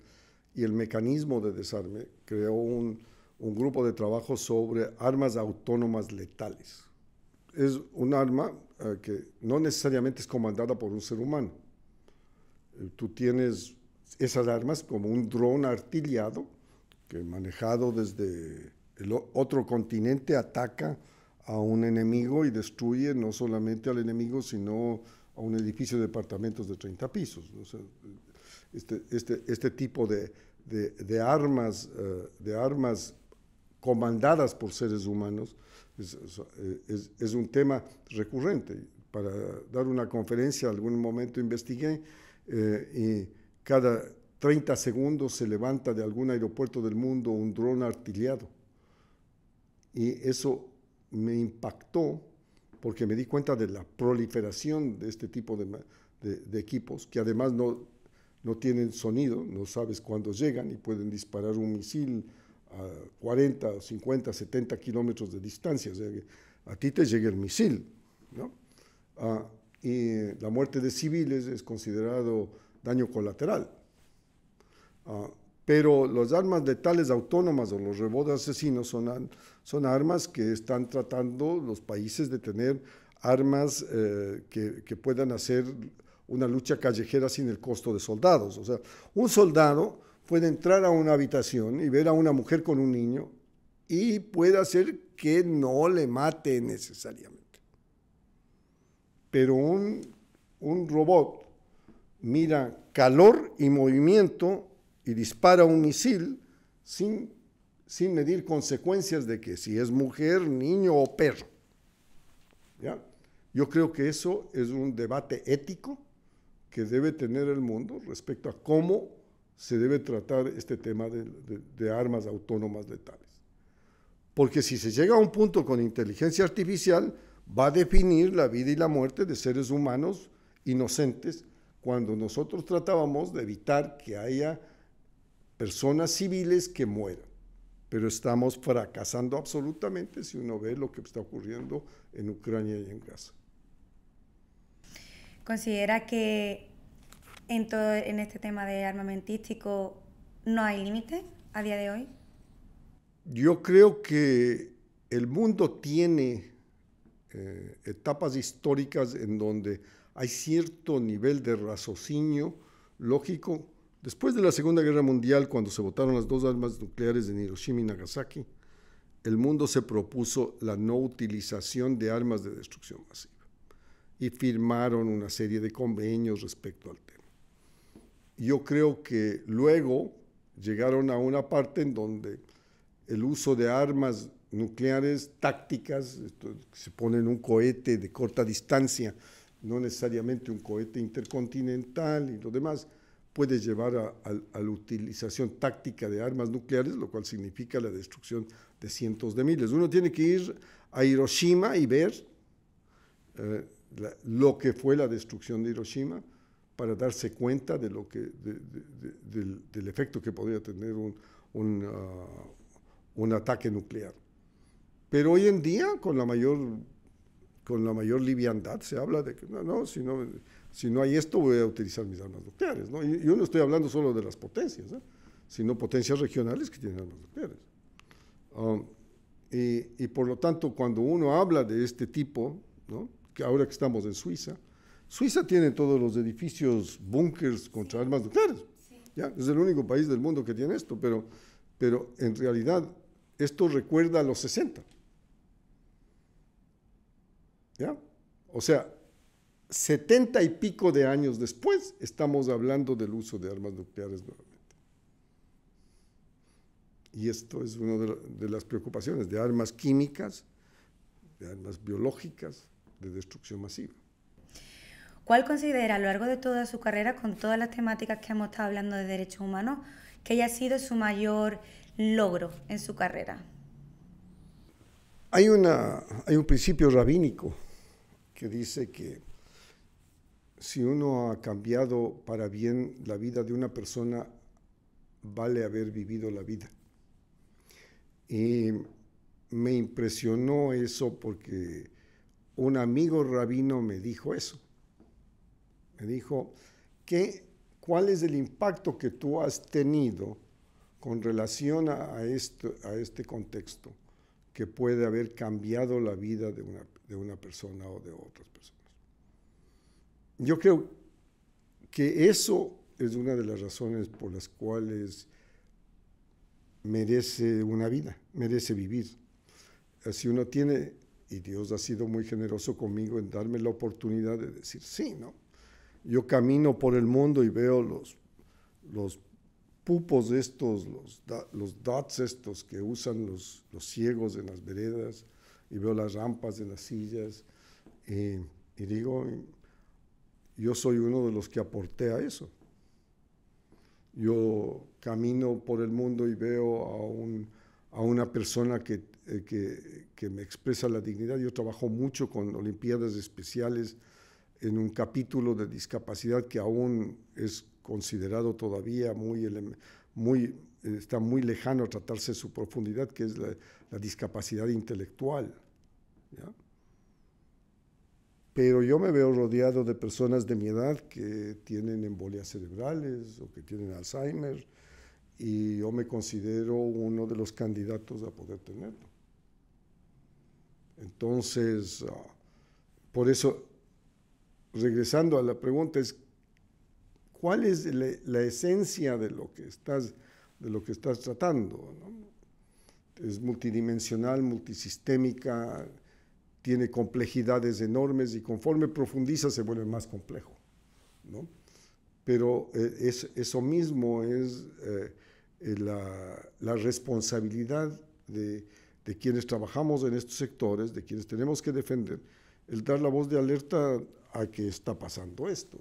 y el mecanismo de desarme creó un grupo de trabajo sobre armas autónomas letales. Es un arma que no necesariamente es comandada por un ser humano. Tú tienes esas armas como un dron artillado que, manejado desde el otro continente, ataca a un enemigo y destruye no solamente al enemigo, sino a un edificio de departamentos de 30 pisos. O sea, este tipo de armas comandadas por seres humanos es un tema recurrente. Para dar una conferencia, algún momento investigué, y cada 30 segundos se levanta de algún aeropuerto del mundo un dron artillado. Y eso me impactó porque me di cuenta de la proliferación de este tipo de equipos, que además no tienen sonido, no sabes cuándo llegan y pueden disparar un misil a 40, 50, 70 kilómetros de distancia. O sea, que a ti te llega el misil, ¿no? Y la muerte de civiles es considerado daño colateral. Pero las armas letales autónomas o los robots asesinos son armas que están tratando los países de tener armas que puedan hacer una lucha callejera sin el costo de soldados. O sea, un soldado puede entrar a una habitación y ver a una mujer con un niño y puede hacer que no le mate necesariamente. Pero un robot mira calor y movimiento y dispara un misil sin medir consecuencias de que si es mujer, niño o perro. ¿Ya? Yo creo que eso es un debate ético que debe tener el mundo respecto a cómo se debe tratar este tema de armas autónomas letales. Porque si se llega a un punto con inteligencia artificial, va a definir la vida y la muerte de seres humanos inocentes, cuando nosotros tratábamos de evitar que haya personas civiles que mueran. Pero estamos fracasando absolutamente si uno ve lo que está ocurriendo en Ucrania y en Gaza. ¿Considera que en este tema de armamentístico no hay límite a día de hoy? Yo creo que el mundo tiene etapas históricas en donde hay cierto nivel de raciocinio lógico. Después de la Segunda Guerra Mundial, cuando se botaron las dos armas nucleares en Hiroshima y Nagasaki, el mundo se propuso la no utilización de armas de destrucción masiva. y firmaron una serie de convenios respecto al tema. Yo creo que luego llegaron a una parte en donde el uso de armas nucleares tácticas, se pone en un cohete de corta distancia, no necesariamente un cohete intercontinental y lo demás, puede llevar a la utilización táctica de armas nucleares, lo cual significa la destrucción de cientos de miles. Uno tiene que ir a Hiroshima y ver lo que fue la destrucción de Hiroshima para darse cuenta de lo que, del efecto que podría tener un ataque nuclear. Pero hoy en día, con la mayor liviandad, se habla de que si no hay esto, voy a utilizar mis armas nucleares, ¿no? Y yo no estoy hablando solo de las potencias, sino potencias regionales que tienen armas nucleares. Y por lo tanto, cuando uno habla de este tipo, ¿no? Que ahora que estamos en Suiza tiene todos los edificios, búnkers contra armas nucleares. Sí. ¿Ya? Es el único país del mundo que tiene esto, pero en realidad esto recuerda a los 60. ¿Ya? O sea, 70 y pico de años después estamos hablando del uso de armas nucleares nuevamente. Y esto es una de las preocupaciones, de armas químicas, de armas biológicas, de destrucción masiva. ¿Cuál considera a lo largo de toda su carrera, con todas las temáticas que hemos estado hablando de derechos humanos, que haya sido su mayor logro en su carrera? Hay un principio rabínico que dice que si uno ha cambiado para bien la vida de una persona, vale haber vivido la vida. Y me impresionó eso porque un amigo rabino me dijo eso. Me dijo, ¿cuál es el impacto que tú has tenido con relación a este contexto que puede haber cambiado la vida de una persona o de otras personas? Yo creo que eso es una de las razones por las cuales merece una vida, merece vivir. Si uno tiene, y Dios ha sido muy generoso conmigo en darme la oportunidad de decir sí, ¿no? Yo camino por el mundo y veo los pupos estos, los dots estos que usan los ciegos en las veredas, y veo las rampas de las sillas, y digo, yo soy uno de los que aporté a eso. Yo camino por el mundo y veo a una persona que me expresa la dignidad. Yo trabajo mucho con Olimpiadas Especiales en un capítulo de discapacidad que aún es considerado todavía está muy lejano a tratarse de su profundidad, que es la discapacidad intelectual, ¿ya? Pero yo me veo rodeado de personas de mi edad que tienen embolias cerebrales o que tienen Alzheimer, y yo me considero uno de los candidatos a poder tenerlo. Entonces, por eso, regresando a la pregunta, es ¿cuál es la esencia de lo que estás tratando, ¿no? Es multidimensional, multisistémica, tiene complejidades enormes y conforme profundiza se vuelve más complejo, ¿no? Pero eso mismo es la responsabilidad de quienes trabajamos en estos sectores, de quienes tenemos que defender, el dar la voz de alerta a que está pasando esto,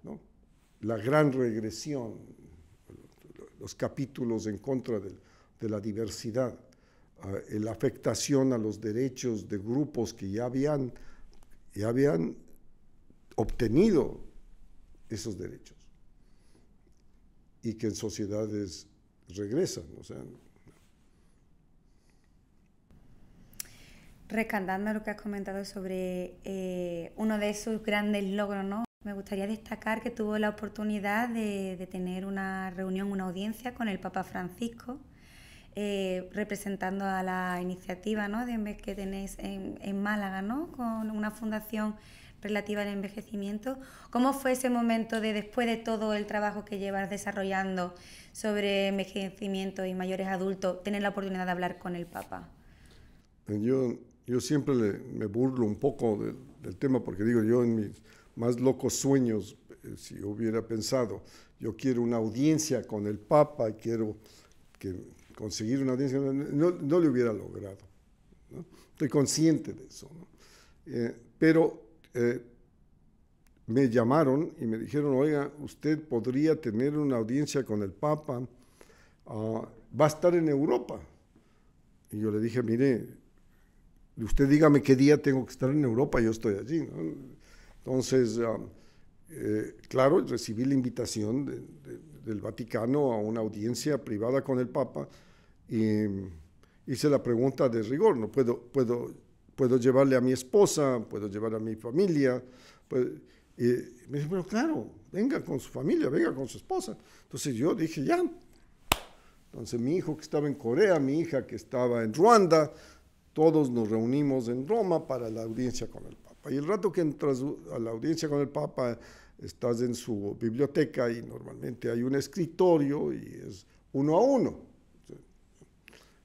¿no? La gran regresión, los capítulos en contra de la diversidad, la afectación a los derechos de grupos que ya habían obtenido esos derechos y que en sociedades regresan, o sea. Rescatando lo que has comentado sobre uno de sus grandes logros, ¿no? Me gustaría destacar que tuvo la oportunidad de tener una reunión, una audiencia con el Papa Francisco, representando a la iniciativa, ¿no?, que tenéis en Málaga, ¿no?, con una fundación relativa al envejecimiento. ¿Cómo fue ese momento después de todo el trabajo que llevas desarrollando sobre envejecimiento y mayores adultos, tener la oportunidad de hablar con el Papa? Yo siempre me burlo un poco del tema, porque digo, yo en mis más locos sueños, si hubiera pensado, yo quiero una audiencia con el Papa, quiero conseguir una audiencia, no lo hubiera logrado, ¿no? Estoy consciente de eso, ¿no? Pero me llamaron y me dijeron, oiga, usted podría tener una audiencia con el Papa, va a estar en Europa. Y yo le dije, mire, usted dígame qué día tengo que estar en Europa, yo estoy allí, ¿no? Entonces, claro, recibí la invitación del Vaticano a una audiencia privada con el Papa y hice la pregunta de rigor, ¿no? Puedo llevarle a mi esposa, puedo llevar a mi familia, y me dijo, pero claro, venga con su familia, venga con su esposa. Entonces yo dije, ya. Entonces mi hijo que estaba en Corea, mi hija que estaba en Ruanda, todos nos reunimos en Roma para la audiencia con el Papa. Y el rato que entras a la audiencia con el Papa, estás en su biblioteca y normalmente hay un escritorio y es 1 a 1.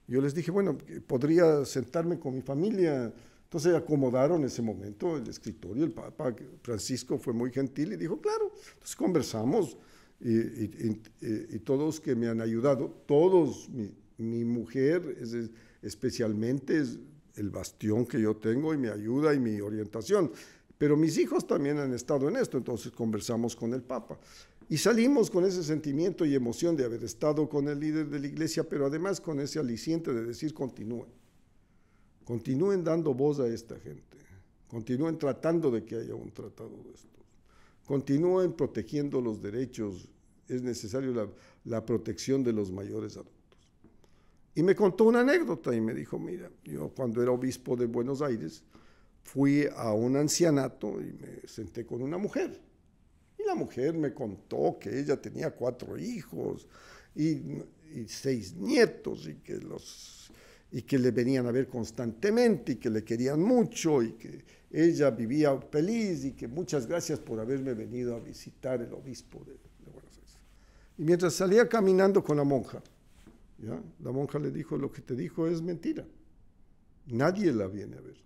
Yo les dije, bueno, podría sentarme con mi familia. Entonces acomodaron ese momento el escritorio, el Papa Francisco fue muy gentil y dijo, claro. Entonces conversamos y todos que me han ayudado, todos, mi mujer especialmente es el bastión que yo tengo y mi ayuda y mi orientación. Pero mis hijos también han estado en esto, entonces conversamos con el Papa. Y salimos con ese sentimiento y emoción de haber estado con el líder de la iglesia, pero además con ese aliciente de decir continúen dando voz a esta gente, continúen tratando de que haya un tratado de estos, continúen protegiendo los derechos, es necesario la protección de los mayores adultos. Y me contó una anécdota y me dijo, mira, yo cuando era obispo de Buenos Aires fui a un ancianato y me senté con una mujer. Y la mujer me contó que ella tenía 4 hijos y 6 nietos y que le venían a ver constantemente y que le querían mucho y que ella vivía feliz y que muchas gracias por haberme venido a visitar el obispo de Buenos Aires. Y mientras salía caminando con la monja, ¿ya? La monja le dijo, lo que te dijo es mentira. Nadie la viene a ver.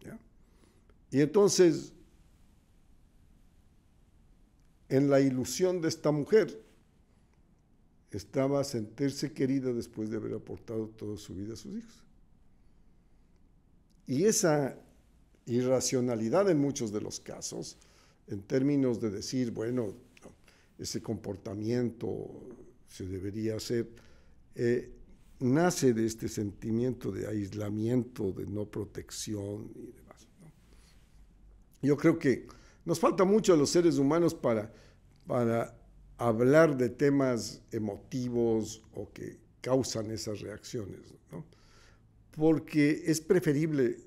¿Ya? Y entonces, en la ilusión de esta mujer, estaba a sentirse querida después de haber aportado toda su vida a sus hijos. Y esa irracionalidad en muchos de los casos, en términos de decir, bueno, ese comportamiento se debería hacer, nace de este sentimiento de aislamiento, de no protección y demás, ¿no? Yo creo que nos falta mucho a los seres humanos para hablar de temas emotivos o que causan esas reacciones, ¿no? Porque es preferible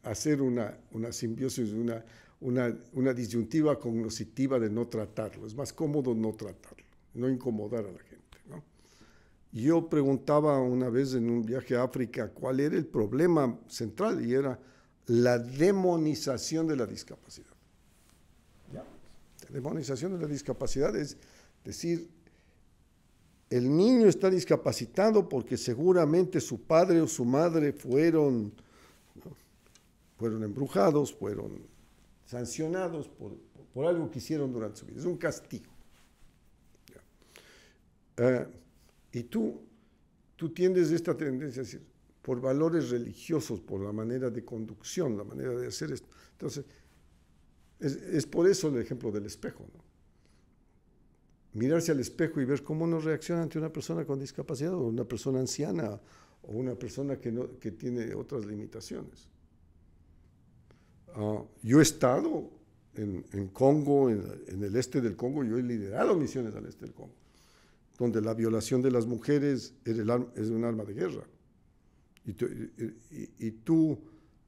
hacer una simbiosis, una disyuntiva cognoscitiva de no tratarlo. Es más cómodo no tratarlo, no incomodar a la gente, ¿no? Yo preguntaba una vez en un viaje a África cuál era el problema central y era la demonización de la discapacidad. ¿Ya? La demonización de la discapacidad es decir, el niño está discapacitado porque seguramente su padre o su madre fueron embrujados, fueron sancionados por algo que hicieron durante su vida. Es un castigo. Y tú tiendes esta tendencia a decir, por valores religiosos, por la manera de conducción, la manera de hacer esto. Entonces, es por eso el ejemplo del espejo, ¿no? Mirarse al espejo y ver cómo uno reacciona ante una persona con discapacidad o una persona anciana o una persona que tiene otras limitaciones. Yo he estado en Congo, en el este del Congo, yo he liderado misiones al este del Congo, donde la violación de las mujeres es un arma de guerra. Y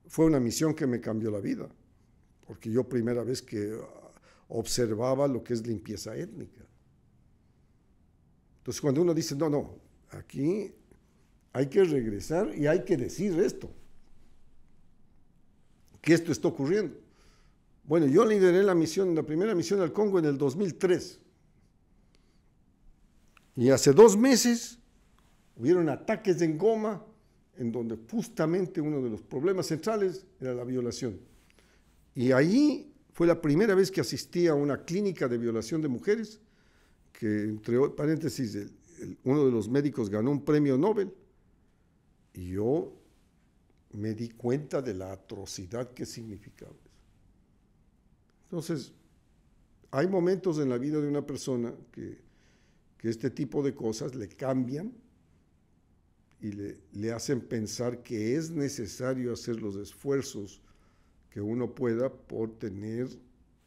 fue una misión que me cambió la vida, porque yo primera vez que observaba lo que es limpieza étnica. Entonces, cuando uno dice, no, aquí hay que regresar y hay que decir esto, que esto está ocurriendo. Bueno, yo lideré la primera misión al Congo en el 2003. Y hace 2 meses hubieron ataques en Goma en donde justamente uno de los problemas centrales era la violación. Y ahí fue la primera vez que asistí a una clínica de violación de mujeres, que entre paréntesis, uno de los médicos ganó un premio Nobel, y yo me di cuenta de la atrocidad que significaba eso. Entonces, hay momentos en la vida de una persona que este tipo de cosas le cambian y le hacen pensar que es necesario hacer los esfuerzos que uno pueda por tener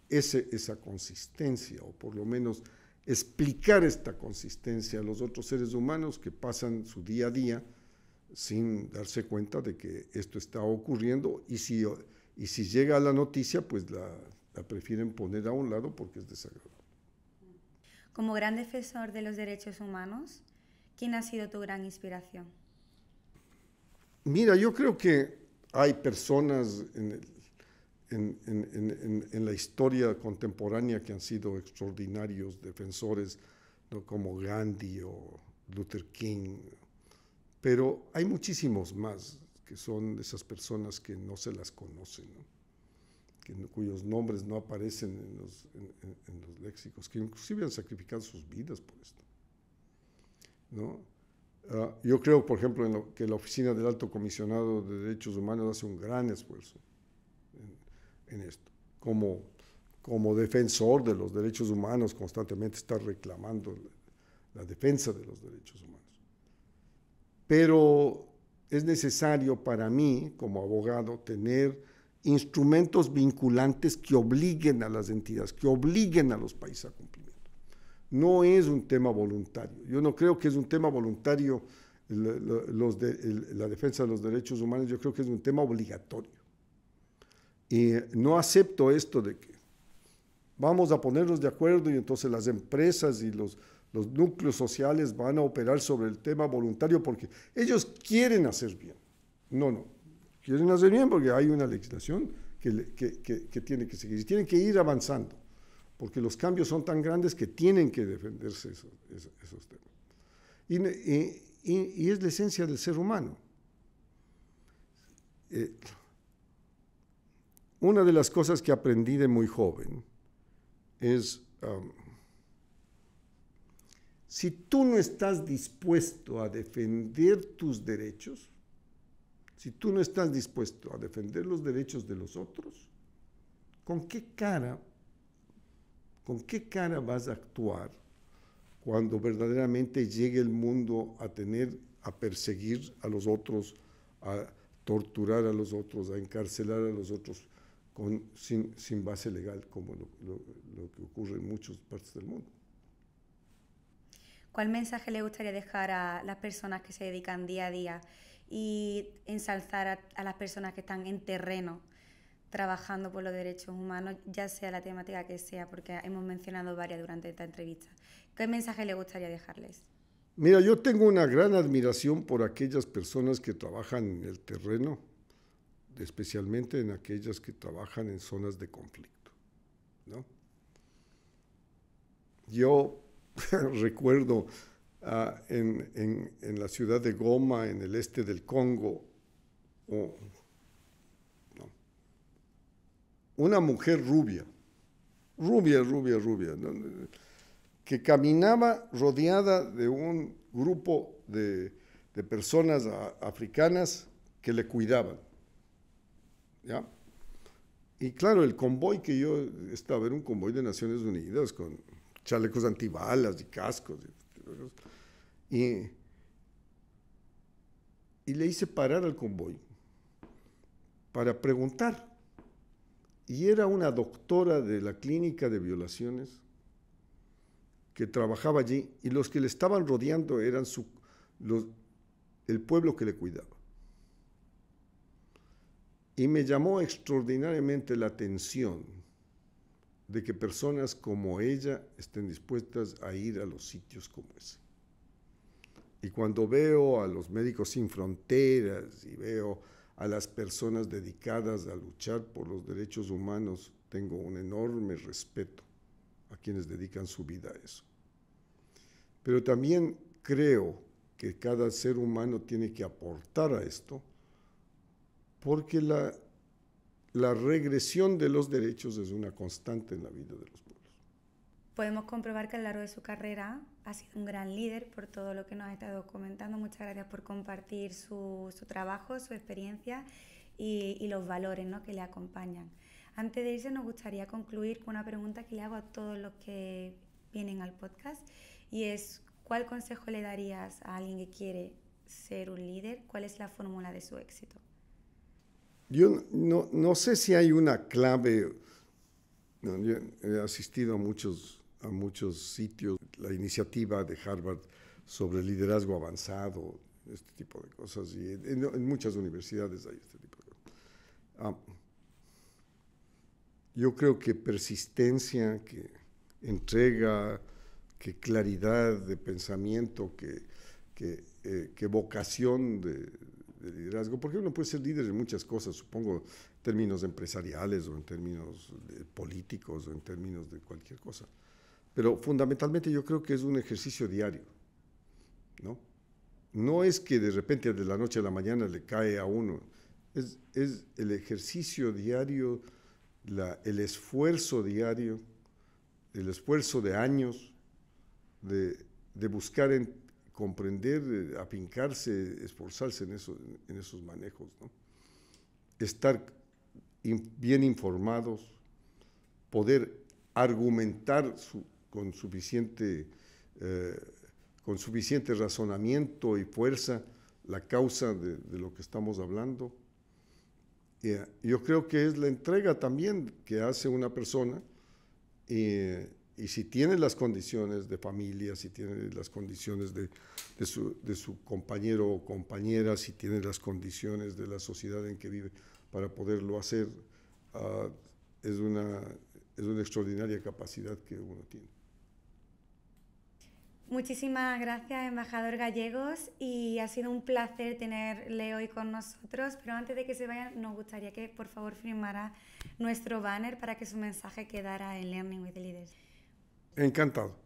esa consistencia, o por lo menos explicar esta consistencia a los otros seres humanos que pasan su día a día sin darse cuenta de que esto está ocurriendo, y si llega a la noticia, pues la prefieren poner a un lado porque es desagradable. Como gran defensor de los derechos humanos, ¿quién ha sido tu gran inspiración? Mira, yo creo que hay personas en la historia contemporánea que han sido extraordinarios defensores, ¿no? Como Gandhi o Luther King, pero hay muchísimos más que son esas personas que no se las conocen, ¿no? Cuyos nombres no aparecen en los léxicos, que inclusive han sacrificado sus vidas por esto, ¿no? Yo creo, por ejemplo, que la Oficina del Alto Comisionado de Derechos Humanos hace un gran esfuerzo en esto. Como defensor de los derechos humanos, constantemente está reclamando la defensa de los derechos humanos. Pero es necesario para mí, como abogado, tener instrumentos vinculantes que obliguen a las entidades, que obliguen a los países a cumplimiento. No es un tema voluntario. Yo no creo que es un tema voluntario la defensa de los derechos humanos. Yo creo que es un tema obligatorio. Y no acepto esto de que vamos a ponernos de acuerdo y entonces las empresas y los núcleos sociales van a operar sobre el tema voluntario porque ellos quieren hacer bien. No. Quieren hacer bien porque hay una legislación que tiene que seguir y tienen que ir avanzando, porque los cambios son tan grandes que tienen que defenderse esos temas. Y es la esencia del ser humano. Una de las cosas que aprendí de muy joven es, si tú no estás dispuesto a defender tus derechos, si tú no estás dispuesto a defender los derechos de los otros, ¿con qué cara vas a actuar cuando verdaderamente llegue el mundo a perseguir a los otros, a torturar a los otros, a encarcelar a los otros sin base legal, como lo que ocurre en muchas partes del mundo? ¿Cuál mensaje le gustaría dejar a las personas que se dedican día a día y ensalzar a las personas que están en terreno trabajando por los derechos humanos, ya sea la temática que sea, porque hemos mencionado varias durante esta entrevista? ¿Qué mensaje le gustaría dejarles? Mira, yo tengo una gran admiración por aquellas personas que trabajan en el terreno, especialmente en aquellas que trabajan en zonas de conflicto, ¿no? Yo recuerdo en la ciudad de Goma, en el este del Congo, una mujer rubia, ¿no? Que caminaba rodeada de un grupo de personas africanas que le cuidaban, ¿ya? Y claro, el convoy que yo estaba era un convoy de Naciones Unidas con chalecos antibalas y cascos. Y le hice parar al convoy para preguntar. Y era una doctora de la clínica de violaciones que trabajaba allí, y los que le estaban rodeando eran el pueblo que le cuidaba. Y me llamó extraordinariamente la atención de que personas como ella estén dispuestas a ir a los sitios como ese. Y cuando veo a los Médicos Sin Fronteras y veo a las personas dedicadas a luchar por los derechos humanos, tengo un enorme respeto a quienes dedican su vida a eso. Pero también creo que cada ser humano tiene que aportar a esto, porque la regresión de los derechos es una constante en la vida de los pueblos. Podemos comprobar que a lo largo de su carrera ha sido un gran líder por todo lo que nos ha estado comentando. Muchas gracias por compartir su trabajo, su experiencia y los valores, ¿no?, que le acompañan. Antes de irse, nos gustaría concluir con una pregunta que le hago a todos los que vienen al podcast, y es: ¿cuál consejo le darías a alguien que quiere ser un líder? ¿Cuál es la fórmula de su éxito? Yo no sé si hay una clave. No, yo he asistido a muchos sitios, la iniciativa de Harvard sobre liderazgo avanzado, este tipo de cosas, y en muchas universidades hay este tipo de cosas. Yo creo que persistencia, que entrega, que claridad de pensamiento, que vocación de liderazgo, porque uno puede ser líder en muchas cosas, supongo, en términos empresariales o en términos políticos o en términos de cualquier cosa. Pero fundamentalmente yo creo que es un ejercicio diario, ¿no? No es que de repente de la noche a la mañana le cae a uno, es el ejercicio diario, el esfuerzo diario, el esfuerzo de años de buscar comprender, afincarse, esforzarse en esos manejos, ¿no? Estar bien informados, poder argumentar con suficiente razonamiento y fuerza la causa de lo que estamos hablando. Yo creo que es la entrega también que hace una persona, y si tiene las condiciones de familia, si tiene las condiciones de su compañero o compañera, si tiene las condiciones de la sociedad en que vive para poderlo hacer, es una extraordinaria capacidad que uno tiene. Muchísimas gracias, embajador Gallegos, y ha sido un placer tenerle hoy con nosotros, pero antes de que se vayan nos gustaría que por favor firmara nuestro banner para que su mensaje quedara en Learning with Leaders. Encantado.